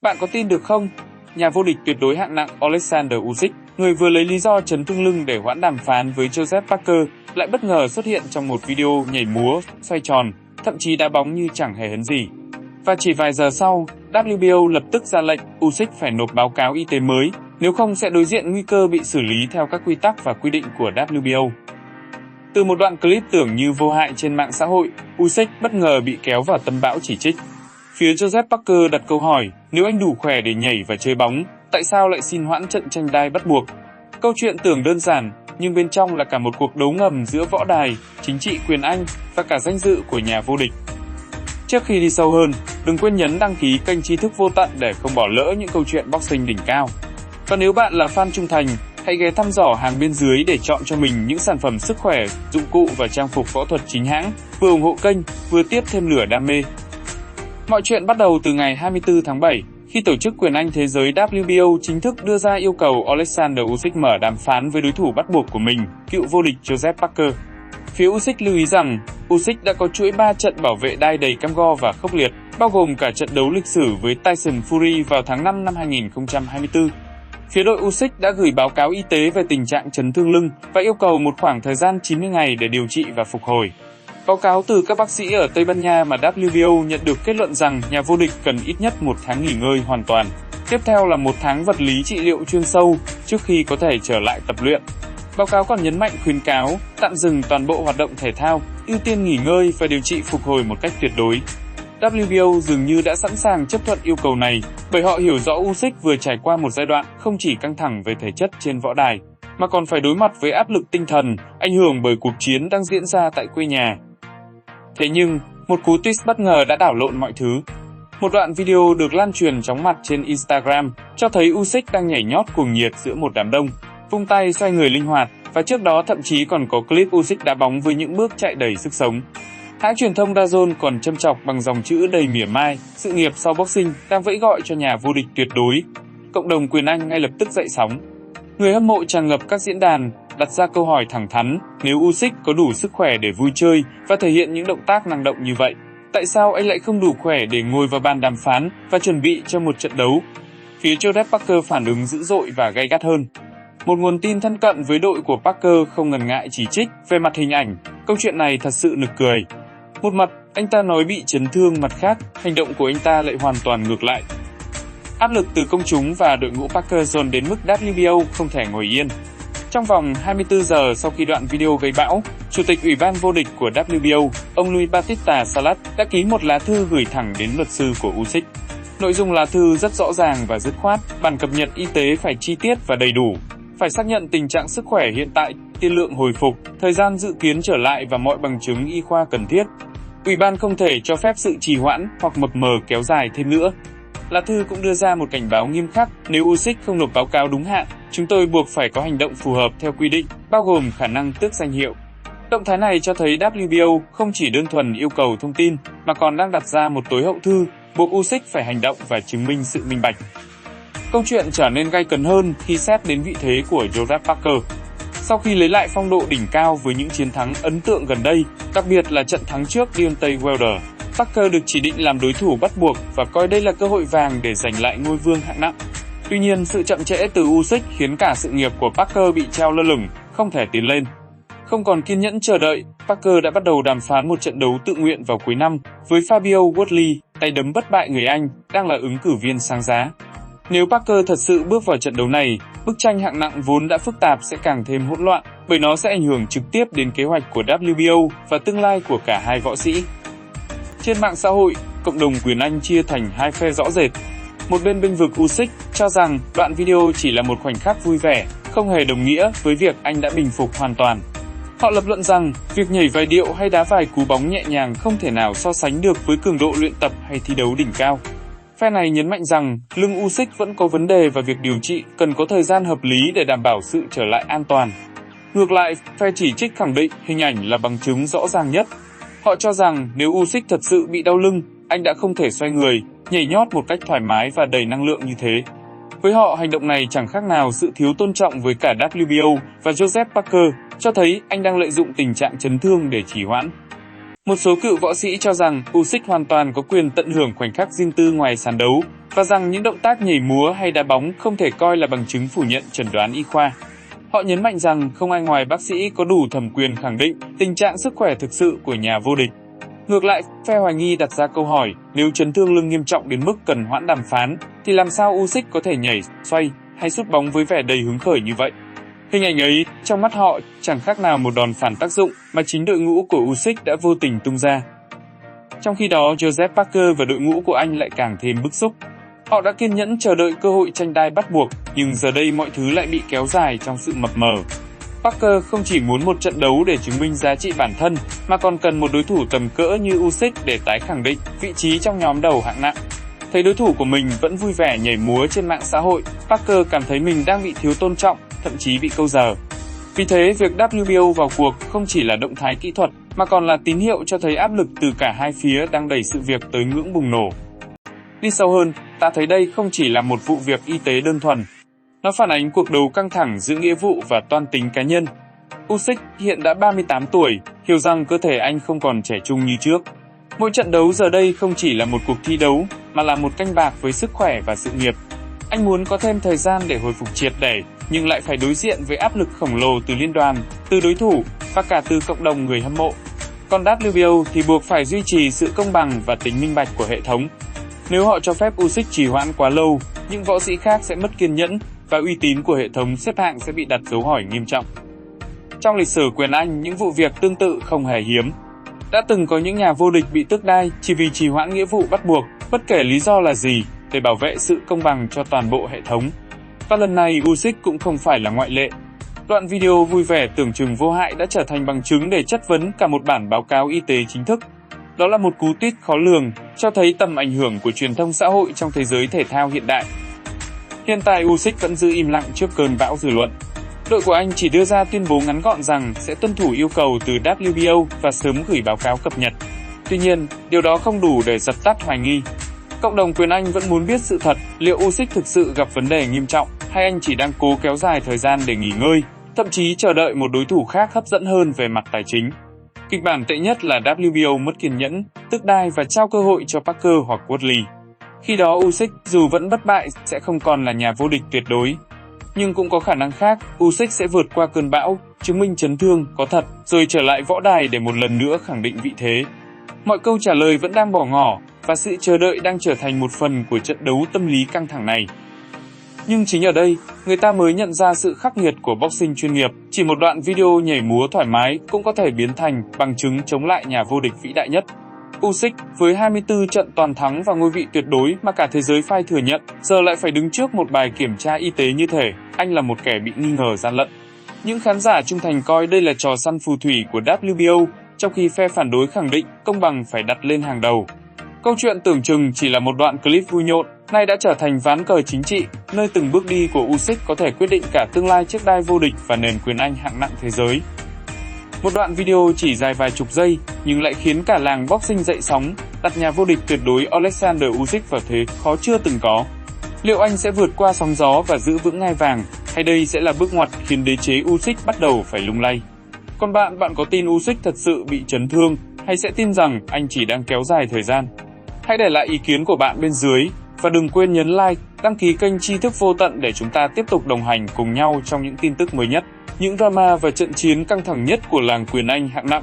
Bạn có tin được không? Nhà vô địch tuyệt đối hạng nặng Alexander Usyk, người vừa lấy lý do chấn thương lưng để hoãn đàm phán với Joseph Parker, lại bất ngờ xuất hiện trong một video nhảy múa, xoay tròn, thậm chí đá bóng như chẳng hề hấn gì. Và chỉ vài giờ sau, WBO lập tức ra lệnh Usyk phải nộp báo cáo y tế mới, nếu không sẽ đối diện nguy cơ bị xử lý theo các quy tắc và quy định của WBO. Từ một đoạn clip tưởng như vô hại trên mạng xã hội, Usyk bất ngờ bị kéo vào tâm bão chỉ trích. Phía Joseph Parker đặt câu hỏi, nếu anh đủ khỏe để nhảy và chơi bóng, tại sao lại xin hoãn trận tranh đai bắt buộc? Câu chuyện tưởng đơn giản, nhưng bên trong là cả một cuộc đấu ngầm giữa võ đài, chính trị quyền Anh và cả danh dự của nhà vô địch. Trước khi đi sâu hơn, đừng quên nhấn đăng ký kênh Tri Thức Vô Tận để không bỏ lỡ những câu chuyện boxing đỉnh cao. Và nếu bạn là fan trung thành, hãy ghé thăm dò hàng bên dưới để chọn cho mình những sản phẩm sức khỏe, dụng cụ và trang phục võ thuật chính hãng, vừa ủng hộ kênh, vừa tiếp thêm lửa đam mê. Mọi chuyện bắt đầu từ ngày 24 tháng 7, khi tổ chức quyền Anh thế giới WBO chính thức đưa ra yêu cầu Alexander Usyk mở đàm phán với đối thủ bắt buộc của mình, cựu vô địch Joseph Parker. Phía Usyk lưu ý rằng, Usyk đã có chuỗi 3 trận bảo vệ đai đầy cam go và khốc liệt, bao gồm cả trận đấu lịch sử với Tyson Fury vào tháng 5 năm 2024. Phía đội Usyk đã gửi báo cáo y tế về tình trạng chấn thương lưng và yêu cầu một khoảng thời gian 90 ngày để điều trị và phục hồi. Báo cáo từ các bác sĩ ở Tây Ban Nha mà WBO nhận được kết luận rằng nhà vô địch cần ít nhất 1 tháng nghỉ ngơi hoàn toàn. Tiếp theo là 1 tháng vật lý trị liệu chuyên sâu trước khi có thể trở lại tập luyện. Báo cáo còn nhấn mạnh khuyến cáo tạm dừng toàn bộ hoạt động thể thao, ưu tiên nghỉ ngơi và điều trị phục hồi một cách tuyệt đối. WBO dường như đã sẵn sàng chấp thuận yêu cầu này bởi họ hiểu rõ Usyk vừa trải qua một giai đoạn không chỉ căng thẳng về thể chất trên võ đài, mà còn phải đối mặt với áp lực tinh thần ảnh hưởng bởi cuộc chiến đang diễn ra tại quê nhà. Thế nhưng, một cú twist bất ngờ đã đảo lộn mọi thứ. Một đoạn video được lan truyền chóng mặt trên Instagram cho thấy Usyk đang nhảy nhót cuồng nhiệt giữa một đám đông, vung tay xoay người linh hoạt, và trước đó thậm chí còn có clip Usyk đá bóng với những bước chạy đầy sức sống. Hãng truyền thông DAZN còn châm chọc bằng dòng chữ đầy mỉa mai, sự nghiệp sau boxing đang vẫy gọi cho nhà vô địch tuyệt đối. Cộng đồng quyền Anh ngay lập tức dậy sóng. Người hâm mộ tràn ngập các diễn đàn, đặt ra câu hỏi thẳng thắn, nếu Usyk có đủ sức khỏe để vui chơi và thể hiện những động tác năng động như vậy, tại sao anh lại không đủ khỏe để ngồi vào bàn đàm phán và chuẩn bị cho một trận đấu? Phía Joseph Parker phản ứng dữ dội và gay gắt hơn. Một nguồn tin thân cận với đội của Parker không ngần ngại chỉ trích về mặt hình ảnh, câu chuyện này thật sự nực cười. Một mặt, anh ta nói bị chấn thương, mặt khác, hành động của anh ta lại hoàn toàn ngược lại. Áp lực từ công chúng và đội ngũ Parker dồn đến mức WBO không thể ngồi yên. Trong vòng 24 giờ sau khi đoạn video gây bão, Chủ tịch Ủy ban vô địch của WBO, ông Luis Batista Salas đã ký một lá thư gửi thẳng đến luật sư của Usyk. Nội dung lá thư rất rõ ràng và dứt khoát, bản cập nhật y tế phải chi tiết và đầy đủ, phải xác nhận tình trạng sức khỏe hiện tại, tiên lượng hồi phục, thời gian dự kiến trở lại và mọi bằng chứng y khoa cần thiết. Ủy ban không thể cho phép sự trì hoãn hoặc mập mờ kéo dài thêm nữa. Lá thư cũng đưa ra một cảnh báo nghiêm khắc, nếu Usyk không nộp báo cáo đúng hạn, chúng tôi buộc phải có hành động phù hợp theo quy định, bao gồm khả năng tước danh hiệu. Động thái này cho thấy WBO không chỉ đơn thuần yêu cầu thông tin, mà còn đang đặt ra một tối hậu thư, buộc Usyk phải hành động và chứng minh sự minh bạch. Câu chuyện trở nên gay cấn hơn khi xét đến vị thế của Joseph Parker. Sau khi lấy lại phong độ đỉnh cao với những chiến thắng ấn tượng gần đây, đặc biệt là trận thắng trước Deontay Wilder, Parker được chỉ định làm đối thủ bắt buộc và coi đây là cơ hội vàng để giành lại ngôi vương hạng nặng. Tuy nhiên, sự chậm trễ từ Usyk khiến cả sự nghiệp của Parker bị treo lơ lửng, không thể tiến lên. Không còn kiên nhẫn chờ đợi, Parker đã bắt đầu đàm phán một trận đấu tự nguyện vào cuối năm với Fabio Woodley, tay đấm bất bại người Anh, đang là ứng cử viên sáng giá. Nếu Parker thật sự bước vào trận đấu này, bức tranh hạng nặng vốn đã phức tạp sẽ càng thêm hỗn loạn, bởi nó sẽ ảnh hưởng trực tiếp đến kế hoạch của WBO và tương lai của cả hai võ sĩ. Trên mạng xã hội, cộng đồng quyền Anh chia thành hai phe rõ rệt. Một bên bênh vực Usyk cho rằng đoạn video chỉ là một khoảnh khắc vui vẻ, không hề đồng nghĩa với việc anh đã bình phục hoàn toàn. Họ lập luận rằng việc nhảy vài điệu hay đá vài cú bóng nhẹ nhàng không thể nào so sánh được với cường độ luyện tập hay thi đấu đỉnh cao. Phe này nhấn mạnh rằng lưng Usyk vẫn có vấn đề và việc điều trị cần có thời gian hợp lý để đảm bảo sự trở lại an toàn. Ngược lại, phe chỉ trích khẳng định hình ảnh là bằng chứng rõ ràng nhất. Họ cho rằng nếu Usyk thật sự bị đau lưng, anh đã không thể xoay người, nhảy nhót một cách thoải mái và đầy năng lượng như thế. Với họ, hành động này chẳng khác nào sự thiếu tôn trọng với cả WBO và Joseph Parker, cho thấy anh đang lợi dụng tình trạng chấn thương để trì hoãn. Một số cựu võ sĩ cho rằng Usyk hoàn toàn có quyền tận hưởng khoảnh khắc riêng tư ngoài sàn đấu và rằng những động tác nhảy múa hay đá bóng không thể coi là bằng chứng phủ nhận chẩn đoán y khoa. Họ nhấn mạnh rằng không ai ngoài bác sĩ có đủ thẩm quyền khẳng định tình trạng sức khỏe thực sự của nhà vô địch. Ngược lại, phe hoài nghi đặt ra câu hỏi nếu chấn thương lưng nghiêm trọng đến mức cần hoãn đàm phán thì làm sao Usyk có thể nhảy, xoay hay sút bóng với vẻ đầy hứng khởi như vậy. Hình ảnh ấy, trong mắt họ, chẳng khác nào một đòn phản tác dụng mà chính đội ngũ của Usyk đã vô tình tung ra. Trong khi đó, Joseph Parker và đội ngũ của anh lại càng thêm bức xúc. Họ đã kiên nhẫn chờ đợi cơ hội tranh đai bắt buộc, nhưng giờ đây mọi thứ lại bị kéo dài trong sự mập mờ. Parker không chỉ muốn một trận đấu để chứng minh giá trị bản thân, mà còn cần một đối thủ tầm cỡ như Usyk để tái khẳng định vị trí trong nhóm đầu hạng nặng. Thấy đối thủ của mình vẫn vui vẻ nhảy múa trên mạng xã hội, Parker cảm thấy mình đang bị thiếu tôn trọng, thậm chí bị câu giờ. Vì thế, việc WBO vào cuộc không chỉ là động thái kỹ thuật, mà còn là tín hiệu cho thấy áp lực từ cả hai phía đang đẩy sự việc tới ngưỡng bùng nổ. Đi sâu hơn, ta thấy đây không chỉ là một vụ việc y tế đơn thuần. Nó phản ánh cuộc đấu căng thẳng giữa nghĩa vụ và toan tính cá nhân. Usyk hiện đã 38 tuổi, hiểu rằng cơ thể anh không còn trẻ trung như trước. Mỗi trận đấu giờ đây không chỉ là một cuộc thi đấu, mà là một canh bạc với sức khỏe và sự nghiệp. Anh muốn có thêm thời gian để hồi phục triệt để, nhưng lại phải đối diện với áp lực khổng lồ từ liên đoàn, từ đối thủ và cả từ cộng đồng người hâm mộ. Còn WBO thì buộc phải duy trì sự công bằng và tính minh bạch của hệ thống. Nếu họ cho phép Usyk trì hoãn quá lâu, những võ sĩ khác sẽ mất kiên nhẫn và uy tín của hệ thống xếp hạng sẽ bị đặt dấu hỏi nghiêm trọng. Trong lịch sử quyền Anh, những vụ việc tương tự không hề hiếm. Đã từng có những nhà vô địch bị tước đai chỉ vì trì hoãn nghĩa vụ bắt buộc, bất kể lý do là gì, để bảo vệ sự công bằng cho toàn bộ hệ thống. Và lần này Usyk cũng không phải là ngoại lệ. Đoạn video vui vẻ tưởng chừng vô hại đã trở thành bằng chứng để chất vấn cả một bản báo cáo y tế chính thức. Đó là một cú tweet khó lường, cho thấy tầm ảnh hưởng của truyền thông xã hội trong thế giới thể thao hiện đại. Hiện tại Usyk vẫn giữ im lặng trước cơn bão dư luận. Đội của anh chỉ đưa ra tuyên bố ngắn gọn rằng sẽ tuân thủ yêu cầu từ WBO và sớm gửi báo cáo cập nhật. Tuy nhiên, điều đó không đủ để dập tắt hoài nghi. Cộng đồng quyền Anh vẫn muốn biết sự thật, liệu Usyk thực sự gặp vấn đề nghiêm trọng hay anh chỉ đang cố kéo dài thời gian để nghỉ ngơi, thậm chí chờ đợi một đối thủ khác hấp dẫn hơn về mặt tài chính. Kịch bản tệ nhất là WBO mất kiên nhẫn, tước đai và trao cơ hội cho Parker hoặc Woodley. Khi đó Usyk dù vẫn bất bại sẽ không còn là nhà vô địch tuyệt đối. Nhưng cũng có khả năng khác, Usyk sẽ vượt qua cơn bão, chứng minh chấn thương có thật, rồi trở lại võ đài để một lần nữa khẳng định vị thế. Mọi câu trả lời vẫn đang bỏ ngỏ, và sự chờ đợi đang trở thành một phần của trận đấu tâm lý căng thẳng này. Nhưng chính ở đây, người ta mới nhận ra sự khắc nghiệt của boxing chuyên nghiệp. Chỉ một đoạn video nhảy múa thoải mái cũng có thể biến thành bằng chứng chống lại nhà vô địch vĩ đại nhất. Usyk với 24 trận toàn thắng và ngôi vị tuyệt đối mà cả thế giới phai thừa nhận, giờ lại phải đứng trước một bài kiểm tra y tế như thể anh là một kẻ bị nghi ngờ gian lận. Những khán giả trung thành coi đây là trò săn phù thủy của WBO, trong khi phe phản đối khẳng định công bằng phải đặt lên hàng đầu. Câu chuyện tưởng chừng chỉ là một đoạn clip vui nhộn, nay đã trở thành ván cờ chính trị, nơi từng bước đi của Usyk có thể quyết định cả tương lai chiếc đai vô địch và nền quyền Anh hạng nặng thế giới. Một đoạn video chỉ dài vài chục giây, nhưng lại khiến cả làng boxing dậy sóng, đặt nhà vô địch tuyệt đối Alexander Usyk vào thế khó chưa từng có. Liệu anh sẽ vượt qua sóng gió và giữ vững ngai vàng, hay đây sẽ là bước ngoặt khiến đế chế Usyk bắt đầu phải lung lay? Còn bạn có tin Usyk thật sự bị chấn thương, hay sẽ tin rằng anh chỉ đang kéo dài thời gian? Hãy để lại ý kiến của bạn bên dưới, và đừng quên nhấn like, đăng ký kênh Tri Thức Vô Tận để chúng ta tiếp tục đồng hành cùng nhau trong những tin tức mới nhất, những drama và trận chiến căng thẳng nhất của làng quyền Anh hạng nặng.